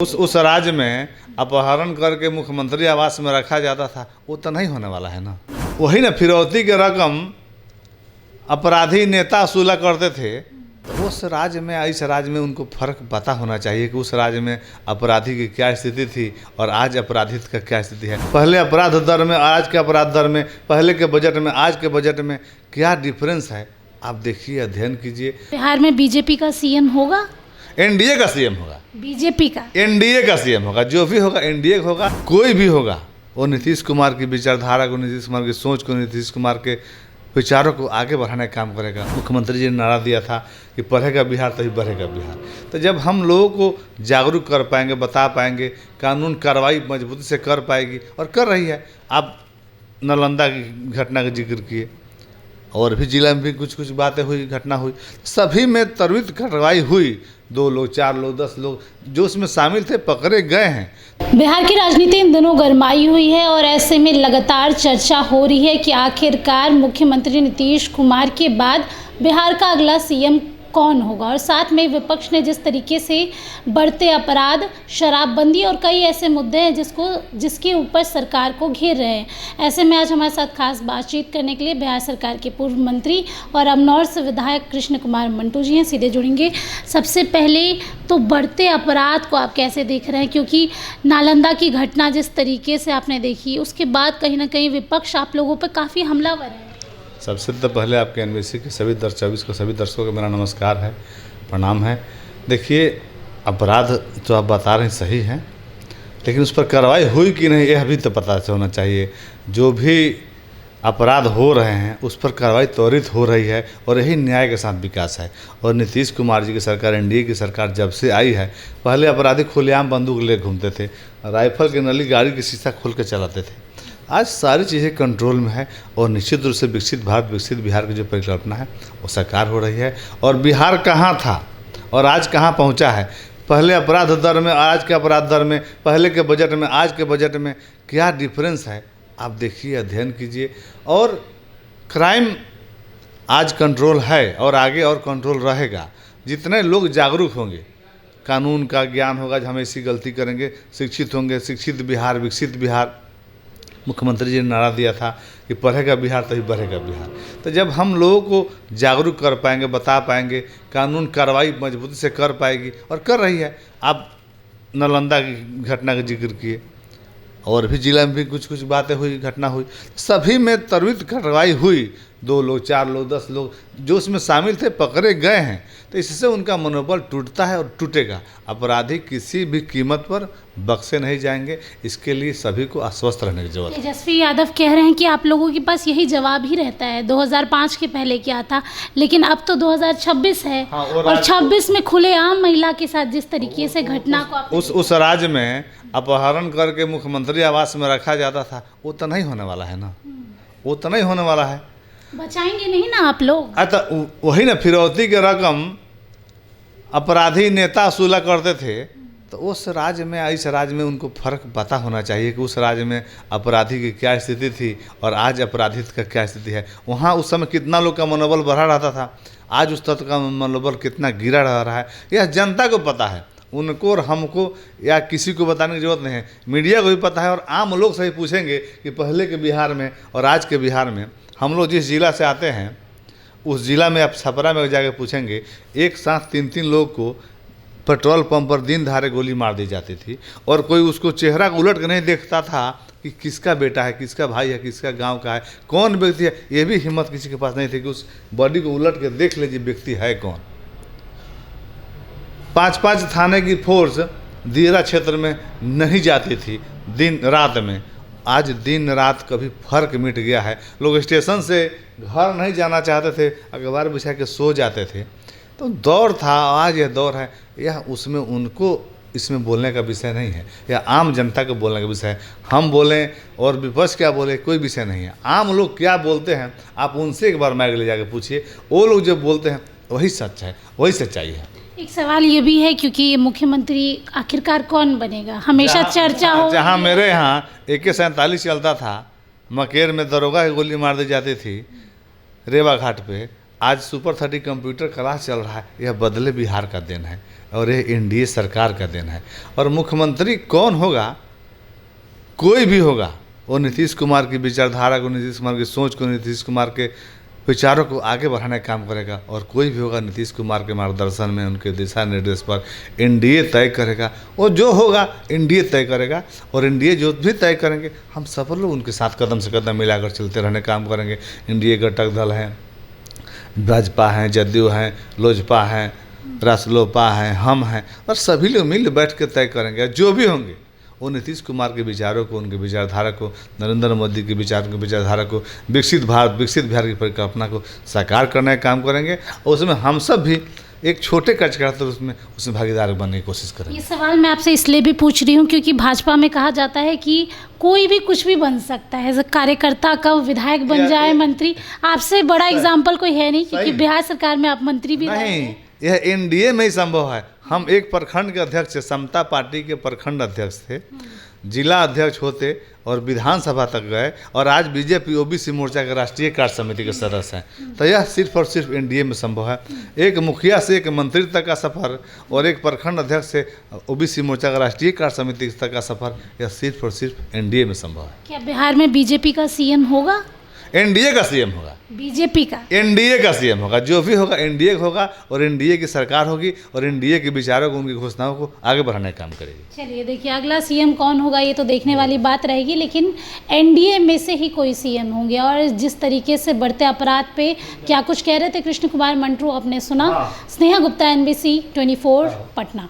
उस राज्य में अपहरण करके मुख्यमंत्री आवास में रखा जाता था, वो तो नहीं होने वाला है ना। वही ना, फिरौती की रकम अपराधी नेता वसूला करते थे, तो उस राज्य में इस राज्य में उनको फ़र्क पता होना चाहिए कि उस राज्य में अपराधी की क्या स्थिति थी और आज अपराधित का क्या स्थिति है। पहले अपराध दर में आज के अपराध दर में, पहले के बजट में आज के बजट में क्या डिफरेंस है, आप देखिए, अध्ययन कीजिए। बिहार में बीजेपी का सीएम होगा, एनडीए का सीएम होगा, बीजेपी का एनडीए का सीएम होगा, जो भी होगा एनडीए का होगा, कोई भी होगा। वो नीतीश कुमार की विचारधारा को, नीतीश कुमार की सोच को, नीतीश कुमार के विचारों को आगे बढ़ाने का काम करेगा। मुख्यमंत्री जी ने नारा दिया था कि पढ़ेगा बिहार तभी बढ़ेगा बिहार। तो जब हम लोगों को जागरूक कर पाएंगे, बता पाएंगे, कानून कार्रवाई मजबूती से कर पाएगी और कर रही है। आप नालंदा की घटना का जिक्र किए, और भी जिला में भी कुछ बातें हुई, घटना हुई, सभी में त्वरित कार्रवाई हुई। 2 लोग, 4 लोग, 10 लोग जो उसमें शामिल थे पकड़े गए हैं। बिहार की राजनीति इन दिनों गरमाई हुई है और ऐसे में लगातार चर्चा हो रही है कि आखिरकार मुख्यमंत्री नीतीश कुमार के बाद बिहार का अगला सीएम कौन होगा। और साथ में विपक्ष ने जिस तरीके से बढ़ते अपराध, शराबबंदी और कई ऐसे मुद्दे हैं जिसके ऊपर सरकार को घेर रहे हैं। ऐसे में आज हमारे साथ खास बातचीत करने के लिए बिहार सरकार के पूर्व मंत्री और अमनौर से विधायक कृष्ण कुमार मंटू जी हैं, सीधे जुड़ेंगे। सबसे पहले तो बढ़ते अपराध को आप कैसे देख रहे हैं, क्योंकि नालंदा की घटना जिस तरीके से आपने देखी, उसके बाद कहीं ना कहीं विपक्ष आप लोगों पर काफ़ी हमलावर है। सबसे तो पहले आपके एनबीसी के सभी सभी दर्शकों को मेरा नमस्कार है, प्रणाम है। देखिए, अपराध तो आप बता रहे हैं सही है, लेकिन उस पर कार्रवाई हुई कि नहीं यह भी तो पता होना चाहिए। जो भी अपराध हो रहे हैं उस पर कार्रवाई त्वरित हो रही है और यही न्याय के साथ विकास है। और नीतीश कुमार जी की सरकार, एनडीए की सरकार जब से आई है, पहले अपराधी खुलेआम बंदूक ले घूमते थे, राइफल की नली गाड़ी की शीशा खोल के चलाते थे। आज सारी चीज़ें कंट्रोल में है और निश्चित रूप से विकसित भारत, विकसित बिहार की जो परिकल्पना है वो साकार हो रही है। और बिहार कहाँ था और आज कहाँ पहुँचा है, पहले अपराध दर में आज के अपराध दर में, पहले के बजट में आज के बजट में क्या डिफरेंस है, आप देखिए, अध्ययन कीजिए। और क्राइम आज कंट्रोल है और आगे और कंट्रोल रहेगा। जितने लोग जागरूक होंगे, कानून का ज्ञान होगा, हम ऐसी गलती करेंगे, शिक्षित होंगे, शिक्षित बिहार, विकसित बिहार। मुख्यमंत्री जी ने नारा दिया था कि पढ़ेगा बिहार तभी बढ़ेगा बिहार। तो जब हम लोगों को जागरूक कर पाएंगे, बता पाएंगे, कानून कार्रवाई मजबूती से कर पाएगी और कर रही है। आप नालंदा की घटना का जिक्र किए, और भी जिला में भी कुछ बातें हुई, घटना हुई, सभी में त्वरित कार्रवाई हुई। 2 लोग, 4 लोग, 10 लोग जो उसमें शामिल थे पकड़े गए हैं। तो इससे उनका मनोबल टूटता है और टूटेगा। अपराधी किसी भी कीमत पर बख्शे नहीं जाएंगे, इसके लिए सभी को आश्वस्त रहने की जरूरत है। तेजस्वी यादव कह रहे हैं कि आप लोगों के पास यही जवाब ही रहता है, 2005 के पहले क्या था, लेकिन अब तो 2026 है। हाँ, और 26 में खुलेआम महिला के साथ जिस तरीके से घटना को उस राज्य में अपहरण करके मुख्यमंत्री आवास में रखा जाता था, वो तो नहीं होने वाला है ना, वो तो नहीं होने वाला है। बचाएंगे नहीं ना आप लोग। तो वही ना, फिरौती की रकम अपराधी नेता वसूला करते थे, तो उस राज्य में इस राज्य में उनको फ़र्क पता होना चाहिए कि उस राज्य में अपराधी की क्या स्थिति थी और आज अपराधित का क्या स्थिति है। वहाँ उस समय कितना लोग का मनोबल बढ़ा रहता था, आज उस तत्व का मनोबल कितना गिरा रहा है, यह जनता को पता है। उनको और हमको या किसी को बताने की जरूरत नहीं है, मीडिया को भी पता है। और आम लोग से ही पूछेंगे कि पहले के बिहार में और आज के बिहार में, हम लोग जिस जिला से आते हैं उस जिला में, आप छपरा में जाकर पूछेंगे, एक साथ 3-3 लोग को पेट्रोल पंप पर दिन दहाड़े गोली मार दी जाती थी और कोई उसको चेहरा को उलट कर नहीं देखता था कि किसका बेटा है, किसका भाई है, किसका गांव का है, कौन व्यक्ति है। ये भी हिम्मत किसी के पास नहीं थी कि उस बॉडी को उलट के देख लीजिए व्यक्ति है कौन। 5-5 थाने की फोर्स दियरा क्षेत्र में नहीं जाती थी दिन रात में। आज दिन रात कभी फर्क मिट गया है। लोग स्टेशन से घर नहीं जाना चाहते थे, अखबार बिछा के सो जाते थे। तो दौर था, आज यह दौर है। यह उसमें उनको इसमें बोलने का विषय नहीं है, या आम जनता को बोलने का विषय है। हम बोलें और विपक्ष क्या बोले, कोई विषय नहीं है। आम लोग क्या बोलते हैं आप उनसे एक बार माइक ले जाकर पूछिए, वो लोग जो बोलते हैं वही सच है, वही सच्चाई है। एक सवाल ये भी है, क्योंकि मुख्यमंत्री आखिरकार कौन बनेगा, हमेशा चर्चा हो। जहाँ मेरे यहाँ AK-47 चलता था, मकेर में दरोगा की गोली मार दी जाती थी रेवा घाट पे, आज सुपर 30 कंप्यूटर क्लास चल रहा है, यह बदले बिहार का देन है और यह एनडीए सरकार का देन है। और मुख्यमंत्री कौन होगा, कोई भी होगा, वो नीतीश कुमार की विचारधारा को, नीतीश कुमार की सोच को, नीतीश कुमार के विचारों को आगे बढ़ाने का काम करेगा। और कोई भी होगा नीतीश कुमार के मार्गदर्शन में, उनके दिशा निर्देश पर एनडीए तय करेगा। वो जो होगा एनडीए तय करेगा, और एनडीए जो भी तय करेंगे हम सब लोग उनके साथ कदम से कदम मिलाकर चलते रहने काम करेंगे। एनडीए घटक दल हैं, भाजपा हैं, जदयू हैं, लोजपा हैं, रासलोपा हैं, हम हैं, और सभी लोग मिल बैठ के तय करेंगे। जो भी होंगे वो नीतीश कुमार के विचारों को, उनके विचारधारा को, नरेंद्र मोदी के विचारों की विचारधारा को, विकसित बिहार की परिकल्पना को साकार करने का काम करेंगे। और उसमें हम सब भी एक छोटे कार्यकर्ता उसमें भागीदार बनने की कोशिश करेंगे। ये सवाल मैं आपसे इसलिए भी पूछ रही हूँ क्योंकि भाजपा में कहा जाता है कि कोई भी कुछ भी बन सकता है, कार्यकर्ता कब विधायक बन जाए, मंत्री। आपसे बड़ा एग्जाम्पल कोई है नहीं क्योंकि बिहार सरकार में आप मंत्री भी नहीं, यह एनडीए में ही संभव है। हम एक प्रखंड के अध्यक्ष थे, समता पार्टी के प्रखंड अध्यक्ष थे, जिला अध्यक्ष होते और विधानसभा तक गए, और आज बीजेपी ओबीसी मोर्चा के राष्ट्रीय कार्य समिति के सदस्य हैं। तो यह सिर्फ और सिर्फ एनडीए में संभव है। एक मुखिया से एक मंत्री तक का सफ़र और एक प्रखंड अध्यक्ष से ओबीसी मोर्चा का राष्ट्रीय कार्य समिति तक का सफ़र, यह सिर्फ और सिर्फ एनडीए में संभव है। क्या बिहार में बीजेपी का सीएम होगा? एनडीए का सीएम होगा, बीजेपी का एनडीए का सीएम होगा। जो भी होगा एनडीए होगा, और एनडीए की सरकार होगी, और एनडीए के विचारों को, उनकी घोषणाओं को आगे बढ़ाने का काम करेगी। चलिए देखिए, अगला सीएम कौन होगा ये तो देखने वाली बात रहेगी, लेकिन एनडीए में से ही कोई सीएम होंगे। और जिस तरीके से बढ़ते अपराध पे क्या कुछ कह रहे थे कृष्ण कुमार मंटरू, आपने सुना। स्नेहा गुप्ता, NBC 24 पटना।